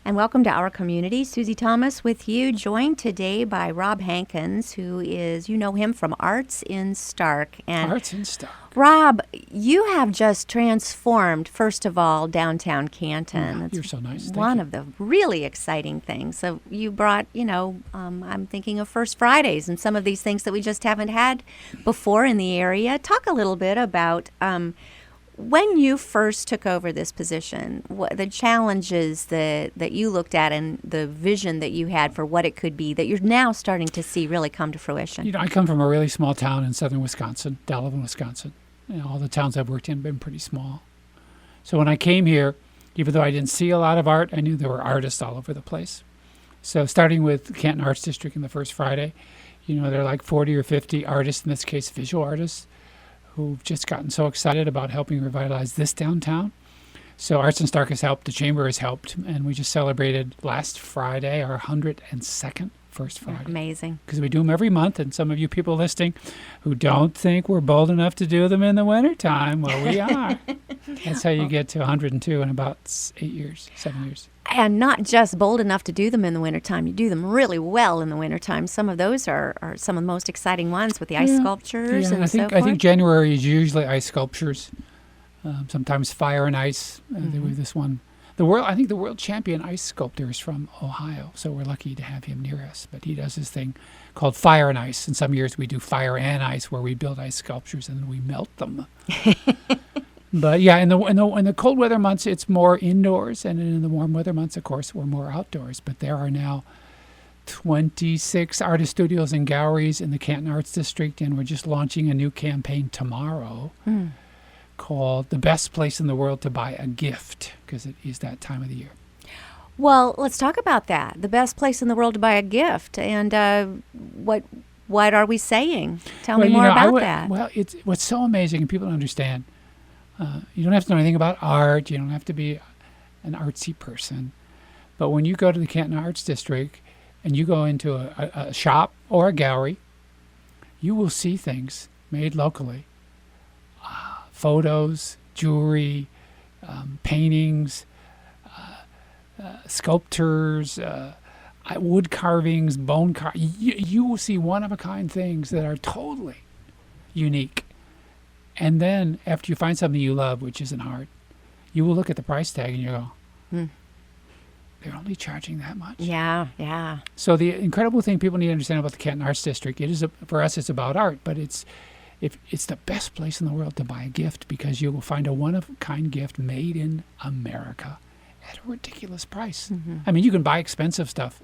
And welcome to our community. Susie Thomas with you, joined today by Rob Hankins, who is, you know him from Arts in Stark. And Arts in Stark. Rob, you have just transformed, first of all, downtown Canton. Yeah, you're so nice. Thank one you. of the really exciting things. So you brought, I'm thinking of First Fridays and some of these things that we just haven't had before in the area. Talk a little bit about when you first took over this position, what the challenges that you looked at and the vision that you had for what it could be that you're now starting to see really come to fruition. You know, I come from a really small town in southern Wisconsin, Delavan, Wisconsin. All the towns I've worked in have been pretty small. So when I came here, even though I didn't see a lot of art, I knew there were artists all over the place. So starting with the Canton Arts District in the First Friday, there are like 40 or 50 artists, in this case visual artists, who've just gotten so excited about helping revitalize this downtown. So Arts in Stark has helped, the Chamber has helped, and we just celebrated last Friday our 102nd First Friday. Amazing. Because we do them every month, and some of you people listening who don't think we're bold enough to do them in the wintertime, well, we are. That's how you get to 102 in about 7 years. And not just bold enough to do them in the wintertime. You do them really well in the wintertime. Some of those are some of the most exciting ones with the ice sculptures and so forth. I think January is usually ice sculptures, sometimes fire and ice. There was this one. I think the world champion ice sculptor is from Ohio, so we're lucky to have him near us. But he does this thing called fire and ice. And some years we do fire and ice, where we build ice sculptures and then we melt them. But yeah, in the cold weather months, it's more indoors, and in the warm weather months, of course, we're more outdoors. But there are now 26 artist studios and galleries in the Canton Arts District, and we're just launching a new campaign tomorrow called "The Best Place in the World to Buy a Gift," because it is that time of the year. Well, let's talk about that. The best place in the world to buy a gift, and what are we saying? Tell me more about that. Well, it's what's so amazing, and people don't understand. You don't have to know anything about art. You don't have to be an artsy person. But when you go to the Canton Arts District and you go into a shop or a gallery, you will see things made locally. Photos, jewelry, paintings, sculptures, wood carvings, bone carvings. You will see one-of-a-kind things that are totally unique. And then after you find something you love, which isn't art, you will look at the price tag and you go, they're only charging that much? Yeah. So the incredible thing people need to understand about the Canton Arts District, for us it's about art, but it's the best place in the world to buy a gift, because you will find a one-of-a-kind gift made in America at a ridiculous price. I mean, you can buy expensive stuff,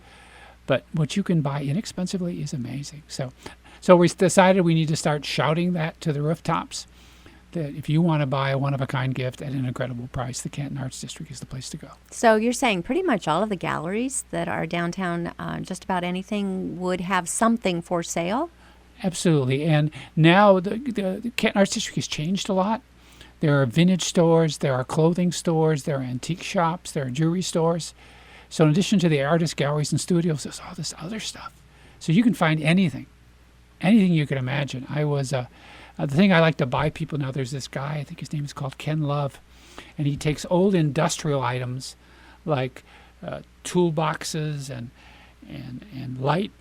but what you can buy inexpensively is amazing. So we decided we need to start shouting that to the rooftops, that if you want to buy a one-of-a-kind gift at an incredible price, the Canton Arts District is the place to go. So you're saying pretty much all of the galleries that are downtown, just about anything, would have something for sale? Absolutely. And now the Canton Arts District has changed a lot. There are vintage stores, there are clothing stores, there are antique shops, there are jewelry stores. So in addition to the artist galleries and studios, there's all this other stuff. So you can find anything you can imagine. The thing I like to buy people now, there's this guy, I think his name is called Ken Love, and he takes old industrial items like toolboxes and light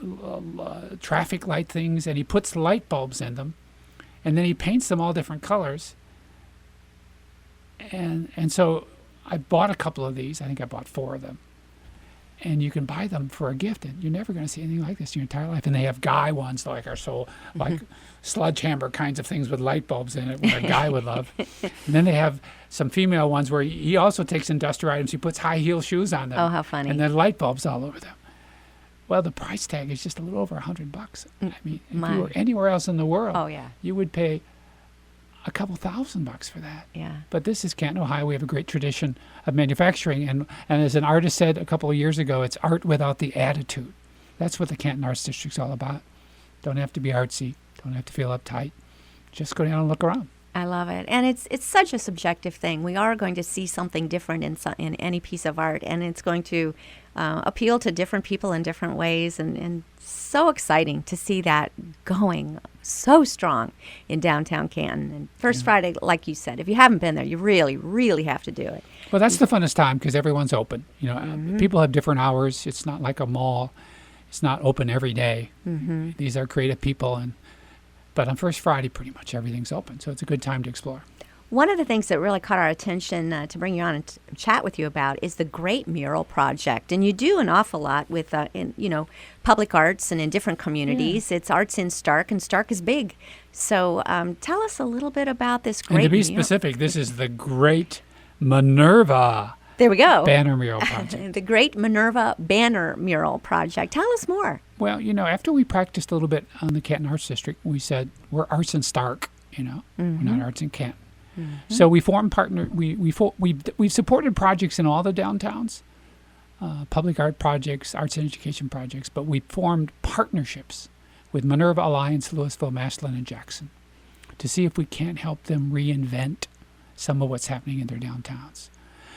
traffic light things, and he puts light bulbs in them, and then he paints them all different colors. And so I bought a couple of these. I think I bought 4 of them. And you can buy them for a gift, and you're never going to see anything like this in your entire life. And they have guy ones, like like sledgehammer kinds of things with light bulbs in it, where a guy would love. And then they have some female ones where he also takes industrial items. He puts high heel shoes on them. Oh, how funny! And then light bulbs all over them. Well, the price tag is just a little over $100. I mean, if you were anywhere else in the world, you would pay a couple $1,000 for that. Yeah. But this is Canton, Ohio. We have a great tradition of manufacturing. And as an artist said a couple of years ago, it's art without the attitude. That's what the Canton Arts District's all about. Don't have to be artsy. Don't have to feel uptight. Just go down and look around. I love it, and it's such a subjective thing. We are going to see something different in any piece of art, and it's going to appeal to different people in different ways, and so exciting to see that going so strong in downtown Canton. And First Friday, like you said, if you haven't been there, you really, really have to do it. Well, that's the funnest time because everyone's open. You know, people have different hours. It's not like a mall. It's not open every day. These are creative people, but on First Friday, pretty much everything's open. So it's a good time to explore. One of the things that really caught our attention to bring you on and chat with you about is the Great Mural Project. And you do an awful lot with, public arts and in different communities. It's Arts in Stark, and Stark is big. So tell us a little bit about this Great And to be Mural. specific, this is the Great Minerva There we go. Banner Mural Project. The Great Minerva Banner Mural Project. Tell us more. Well, after we practiced a little bit on the Canton Arts District, we said, we're Arts in Stark, we're not Arts in Canton. So we formed we've supported projects in all the downtowns, public art projects, arts and education projects, but we formed partnerships with Minerva Alliance, Louisville, Massillon, and Jackson to see if we can't help them reinvent some of what's happening in their downtowns.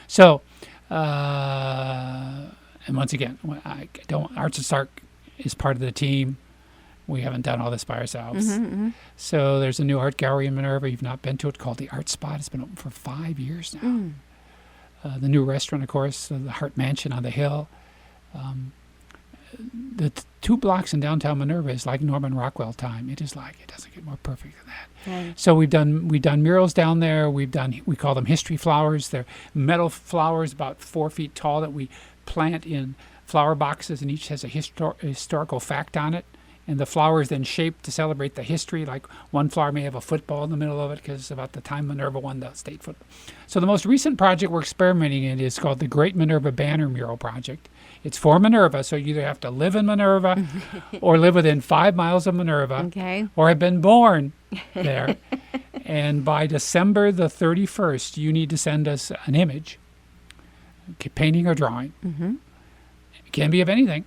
So, and once again, Arts in Stark is part of the team. We haven't done all this by ourselves. So there's a new art gallery in Minerva. You've not been to it, called the Art Spot. It's been open for 5 years now. The new restaurant, of course, the Hart Mansion on the Hill. The 2 blocks in downtown Minerva is like Norman Rockwell time. It doesn't get more perfect than that. Right. So we've done murals down there. We call them history flowers. They're metal flowers about 4 feet tall that we plant in flower boxes, and each has a historical fact on it. And the flower is then shaped to celebrate the history. Like one flower may have a football in the middle of it because it's about the time Minerva won the state football. So the most recent project we're experimenting in is called the Great Minerva Banner Mural Project. It's for Minerva, so you either have to live in Minerva or live within 5 miles of Minerva or have been born there. And by December the 31st, you need to send us an image, painting or drawing. It can be of anything.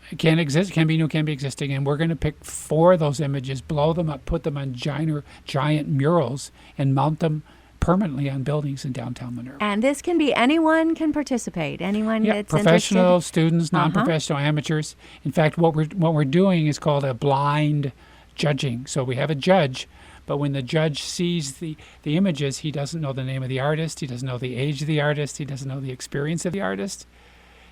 It can exist, can be new, can be existing, and we're going to pick 4 of those images, blow them up, put them on giant murals, and mount them permanently on buildings in downtown Minerva. And this can be anyone can participate. Anyone that's professional, interested. students, non-professional, amateurs. In fact, what we're doing is called a blind judging. So we have a judge, but when the judge sees the images, he doesn't know the name of the artist, he doesn't know the age of the artist, he doesn't know the experience of the artist.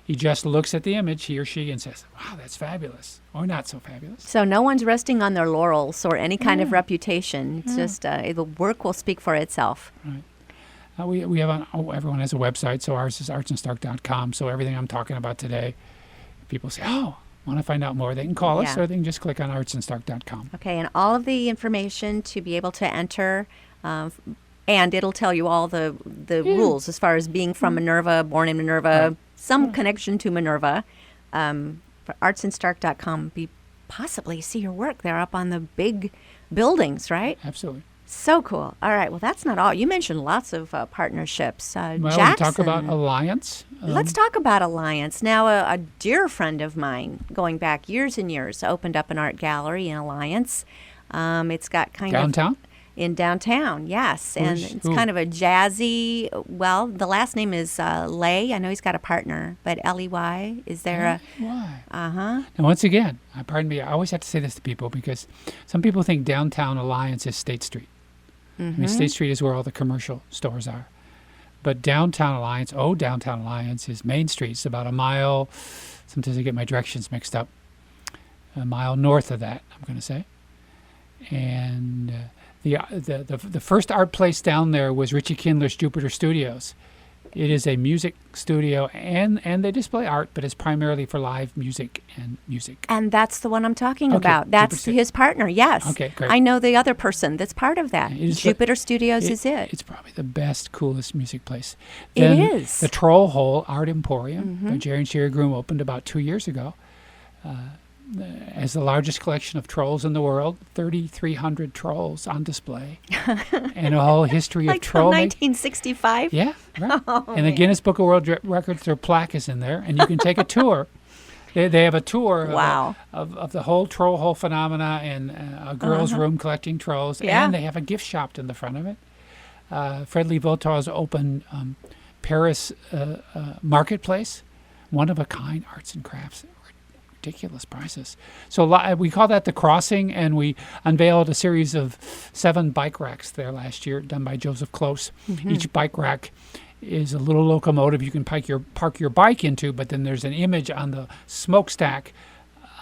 He just looks at the image, he or she, and says, wow, that's fabulous, or not so fabulous. So no one's resting on their laurels or any kind of reputation. It's just the work will speak for itself. Right. We have everyone has a website, so ours is artsandstark.com. So everything I'm talking about today, people say, oh, want to find out more, they can call us, or they can just click on artsandstark.com. Okay, and all of the information to be able to enter, and it'll tell you all the rules as far as being from Minerva, born in Minerva, some connection to Minerva. For artsandstark.com, possibly see your work there up on the big buildings, right? Absolutely. So cool. All right, well, that's not all. You mentioned lots of partnerships. Well, Jackson. we talk about Alliance. Let's talk about Alliance. Now, a dear friend of mine, going back years and years, opened up an art gallery in Alliance. It's got downtown? In downtown, yes. And it's kind of a jazzy, well, the last name is Lay. I know he's got a partner, but Ley. Is there Why? Uh-huh. And once again, pardon me, I always have to say this to people because some people think downtown Alliance is State Street. I mean, State Street is where all the commercial stores are. But downtown Alliance is Main Street. It's about a mile, sometimes I get my directions mixed up, a mile north of that, I'm going to say. And the first art place down there was Richie Kindler's Jupiter Studios. It is a music studio, and they display art, but it's primarily for live music and music. And that's the one I'm talking about. That's his partner, yes. Okay, great. I know the other person that's part of that. Jupiter Studios is it. It's probably the best, coolest music place. Then it is. The Troll Hole Art Emporium by Jerry and Sherry Groom opened about 2 years ago. As the largest collection of trolls in the world, 3,300 trolls on display, and a whole history of troll. Like from 1965? Yeah, right. And the Guinness Book of World Records, their plaque is in there, and you can take a tour They have a tour Wow. of the whole troll hole phenomena and a girls' room collecting trolls. Yeah. And they have a gift shop in the front of it. Fred Lee Vautour's opened Paris Marketplace, one-of-a-kind arts and crafts. Ridiculous prices. So we call that the Crossing, and we unveiled a series of 7 bike racks there last year, done by Joseph Close. Each bike rack is a little locomotive you can park your bike into, but then there's an image on the smokestack.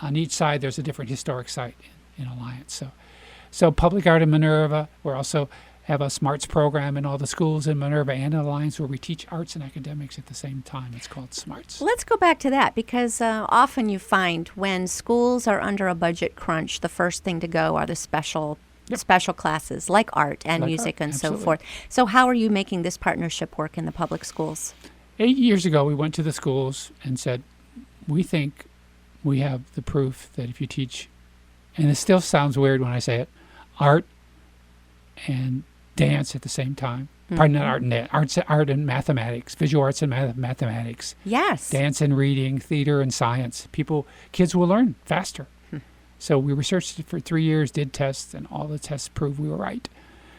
On each side, there's a different historic site in Alliance. So Public Art in Minerva, we're also have a SMARTS program in all the schools in Minerva and in Alliance where we teach arts and academics at the same time. It's called SMARTS. Let's go back to that, because often you find when schools are under a budget crunch, the first thing to go are the special classes like art and Like music art, and absolutely. so forth. So how are you making this partnership work in the public schools? 8 years ago, we went to the schools and said, we think we have the proof that if you teach, and it still sounds weird when I say it, art and dance at the same time. Pardon, not art and dance, art and mathematics, visual arts and mathematics, Yes. dance and reading, theater and science. Kids will learn faster. So we researched it for 3 years, did tests, and all the tests proved we were right.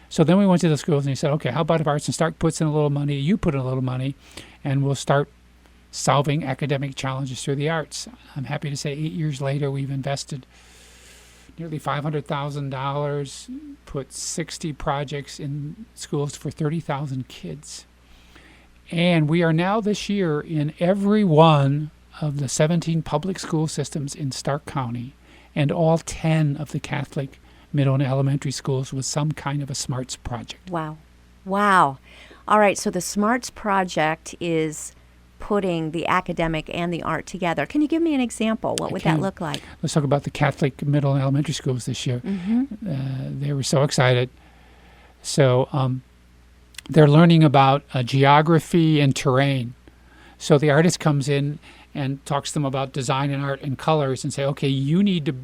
So then we went to the schools and we said, okay, how about if Arts and Stark puts in a little money, you put in a little money, and we'll start solving academic challenges through the arts. I'm happy to say 8 years later, we've invested nearly $500,000, put 60 projects in schools for 30,000 kids. And we are now this year in every one of the 17 public school systems in Stark County and all 10 of the Catholic middle and elementary schools with some kind of a SMARTS project. Wow. Wow. All right, so the SMARTS project is putting the academic and the art together. Can you give me an example? What would that look like? Let's talk about the Catholic middle and elementary schools this year. They were so excited. So they're learning about geography and terrain. So the artist comes in and talks to them about design and art and colors and say, okay, you need to,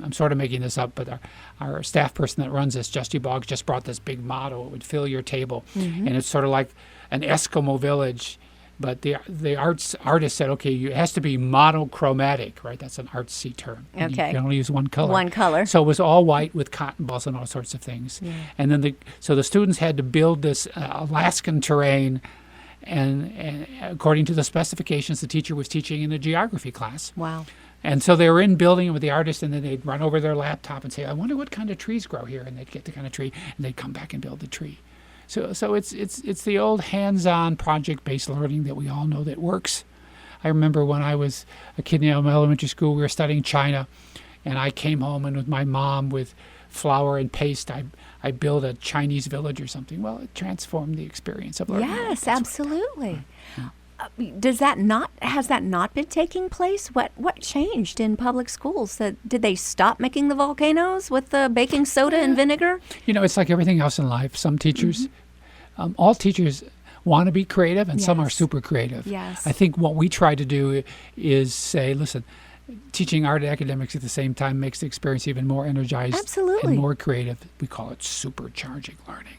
I'm sort of making this up, but our staff person that runs this, Justy Boggs, just brought this big model. It would fill your table. And it's sort of like an Eskimo village. But the artist said, okay, it has to be monochromatic, right? That's an artsy term. And Okay. you can only use one color. One color. So it was all white with cotton balls and all sorts of things. And then so the students had to build this Alaskan terrain, and according to the specifications the teacher was teaching in a geography class. Wow. And so they were in building it with the artist, and then they'd run over their laptop and say, I wonder what kind of trees grow here. And they'd get the kind of tree, and they'd come back and build the tree. So it's the old hands-on project-based learning that we all know that works. I remember when I was a kid in elementary school, we were studying China, and I came home and with my mom with flour and paste, I built a Chinese village or something. Well, it transformed the experience of learning. Yes, That's absolutely. Has that not been taking place? What changed in public schools? Did they stop making the volcanoes with the baking soda and vinegar? It's like everything else in life. Some teachers, all teachers want to be creative, and some are Yes. super creative. Yes. I think what we try to do is say, listen, teaching art and academics at the same time makes the experience even more energized Absolutely. and more creative. We call it supercharging learning.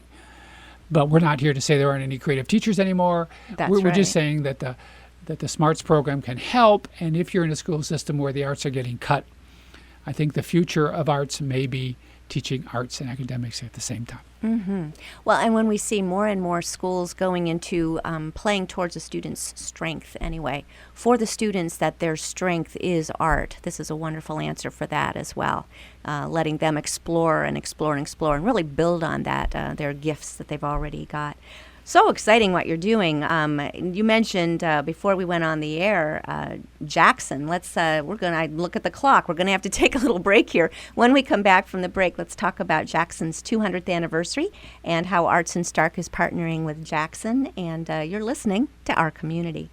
But we're not here to say there aren't any creative teachers anymore. That's We're just right. saying that the SMARTS program can help. And if you're in a school system where the arts are getting cut, I think the future of arts may be teaching arts and academics at the same time. Well, and when we see more and more schools going into playing towards a student's strength anyway, for the students that their strength is art, this is a wonderful answer for that as well. Letting them explore and really build on that, their gifts that they've already got. So exciting what you're doing. You mentioned before we went on the air, Jackson. We're going to look at the clock. We're going to have to take a little break here. When we come back from the break, let's talk about Jackson's 200th anniversary and how Arts in Stark is partnering with Jackson. And you're listening to Our Community.